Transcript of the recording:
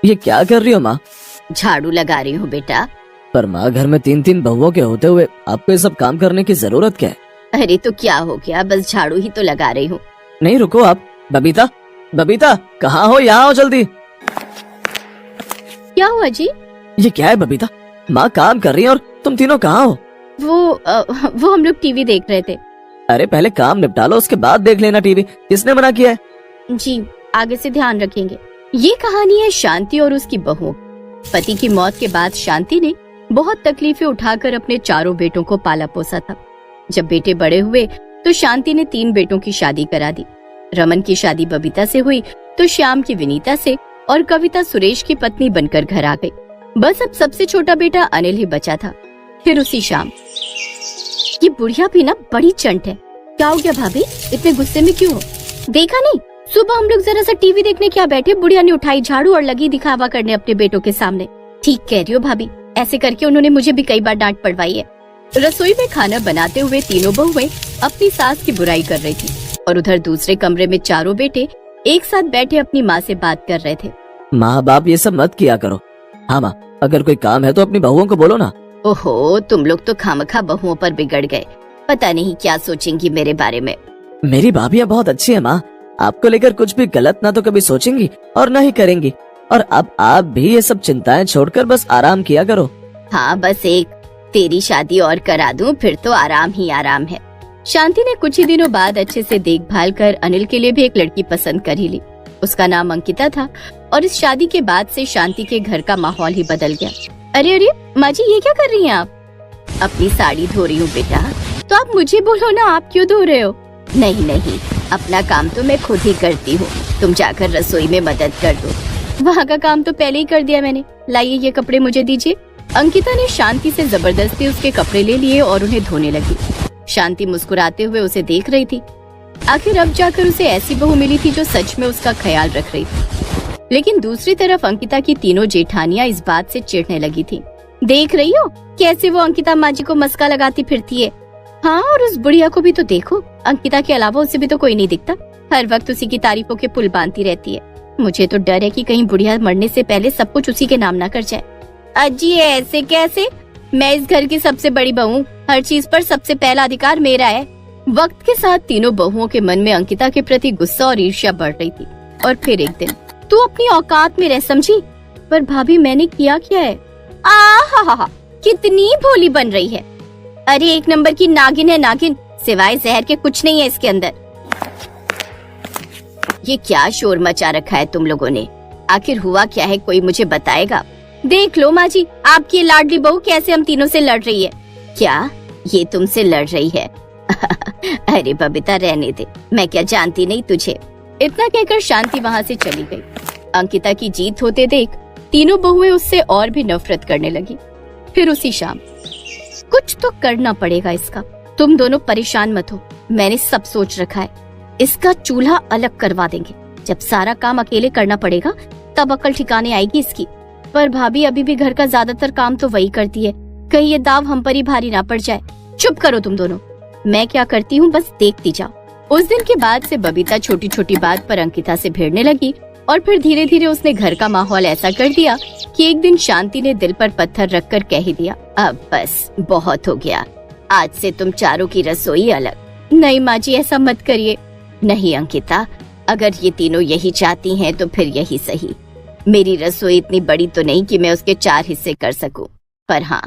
ये क्या कर रही हो माँ? झाड़ू लगा रही हूँ बेटा। पर माँ, घर में 3-3 बहुओं के होते हुए आपको ये सब काम करने की जरूरत क्या है? अरे तो क्या हो गया, बस झाड़ू ही तो लगा रही हूँ। नहीं रुको आप। बबीता, बबीता कहाँ हो? यहाँ आओ जल्दी। क्या हुआ जी? ये क्या है बबीता? माँ काम कर रही है और तुम तीनों कहाँ हो? वो हम लोग टीवी देख रहे थे। अरे पहले काम निपटा लो, उसके बाद देख लेना टीवी। किसने मना किया है? जी, आगे से ध्यान रखेंगे। ये कहानी है शांति और उसकी बहू। पति की मौत के बाद शांति ने बहुत तकलीफें उठाकर अपने चारों बेटों को पाला पोसा था। जब बेटे बड़े हुए तो शांति ने 3 बेटों की शादी करा दी। रमन की शादी बबीता से हुई तो श्याम की विनीता से और कविता सुरेश की पत्नी बनकर घर आ गई। बस अब सबसे छोटा बेटा अनिल ही बचा था। फिर उसी शाम, ये बुढ़िया भी ना बड़ी चंट है। क्या हो गया भाभी, इतने गुस्से में क्यों हो? देखा नहीं, सुबह हम लोग जरा सा टीवी देखने क्या बैठे, बुढ़िया ने उठाई झाड़ू और लगी दिखावा करने अपने बेटों के सामने। ठीक कह रही हो भाभी, ऐसे करके उन्होंने मुझे भी कई बार डांट पड़वाई है। रसोई में खाना बनाते हुए तीनों बहुएं अपनी सास की बुराई कर रही थी और उधर दूसरे कमरे में चारों बेटे एक साथ बैठे अपनी माँ से बात कर रहे थे। माँ बाप ये सब मत किया करो। हाँ माँ, अगर कोई काम है तो अपनी बहुओं को बोलो ना। ओहो, तुम लोग तो खामखा बहुओं पर बिगड़ गए। पता नहीं क्या सोचेंगी मेरे बारे में। मेरी भाभियाँ बहुत अच्छी है माँ, आपको लेकर कुछ भी गलत ना तो कभी सोचेंगी और ना ही करेंगी। और अब आप भी ये सब चिंताएं छोड़कर बस आराम किया करो। हाँ, बस एक तेरी शादी और करा दूं, फिर तो आराम ही आराम है। शांति ने कुछ ही दिनों बाद अच्छे से देखभाल कर अनिल के लिए भी एक लड़की पसंद कर ही ली। उसका नाम अंकिता था और इस शादी के बाद से शांति के घर का माहौल ही बदल गया। अरे अरे माँ जी, ये क्या कर रही हैं आप? अपनी साड़ी धो रही हूँ बेटा। तो आप मुझे बोलो ना, आप क्यों धो रहे हो? नहीं नहीं, अपना काम तो मैं खुद ही करती हूँ, तुम जाकर रसोई में मदद कर दो। वहाँ का काम तो पहले ही कर दिया मैंने। लाइए ये कपड़े मुझे दीजिए। अंकिता ने शांति से जबरदस्ती उसके कपड़े ले लिए और उन्हें धोने लगी। शांति मुस्कुराते हुए उसे देख रही थी। आखिर अब जाकर उसे ऐसी बहू मिली थी जो सच में उसका ख्याल रख रही थी। लेकिन दूसरी तरफ अंकिता की तीनों जेठानियां इस बात से चिढ़ने लगी थी। देख रही हो कैसे वो अंकिता माँ जी को मस्का लगाती फिरती है। हाँ, और उस बुढ़िया को भी तो देखो, अंकिता के अलावा उसे भी तो कोई नहीं दिखता। हर वक्त उसी की तारीफों के पुल बांधती रहती है। मुझे तो डर है कि कहीं बुढ़िया मरने से पहले सब कुछ उसी के नाम ना कर जाए। अजी ऐसे कैसे? मैं इस घर की सबसे बड़ी बहू हूँ, हर चीज पर सबसे पहला अधिकार मेरा है। वक्त के साथ तीनों बहुओं के मन में अंकिता के प्रति गुस्सा और ईर्ष्या बढ़ रही थी। और फिर एक दिन, तू अपनी औकात में रह समझी। पर भाभी मैंने किया क्या है? आहा, कितनी भोली बन रही है। अरे एक नंबर की नागिन है नागिन, सिवाय जहर के कुछ नहीं है इसके अंदर। ये क्या शोर मचा रखा है तुम लोगों ने? आखिर हुआ क्या है, कोई मुझे बताएगा? देख लो माँ जी, आपकी लाडली बहू कैसे हम तीनों से लड़ रही है। क्या ये तुमसे लड़ रही है? अरे बबीता रहने दे, मैं क्या जानती नहीं तुझे। इतना कहकर शांति वहाँ से चली गई। अंकिता की जीत होते देख तीनों बहुएं उससे और भी नफरत करने लगी। फिर उसी शाम, कुछ तो करना पड़ेगा इसका। तुम दोनों परेशान मत हो, मैंने सब सोच रखा है। इसका चूल्हा अलग करवा देंगे। जब सारा काम अकेले करना पड़ेगा तब अकल ठिकाने आएगी इसकी। पर भाभी अभी भी घर का ज्यादातर काम तो वही करती है, कहीं ये दाव हम पर ही भारी ना पड़ जाए। चुप करो तुम दोनों, मैं क्या करती हूँ बस देखती जाओ। उस दिन के बाद से बबीता छोटी छोटी बात पर अंकिता से भिड़ने लगी और फिर धीरे धीरे उसने घर का माहौल ऐसा कर दिया कि एक दिन शांति ने दिल पर पत्थर रखकर कह ही दिया, अब बस बहुत हो गया, आज से तुम चारों की रसोई अलग। नहीं माँ जी, ऐसा मत करिए। नहीं अंकिता, अगर ये तीनों यही चाहती हैं तो फिर यही सही। मेरी रसोई इतनी बड़ी तो नहीं कि मैं उसके 4 हिस्से कर सकूं, पर हाँ,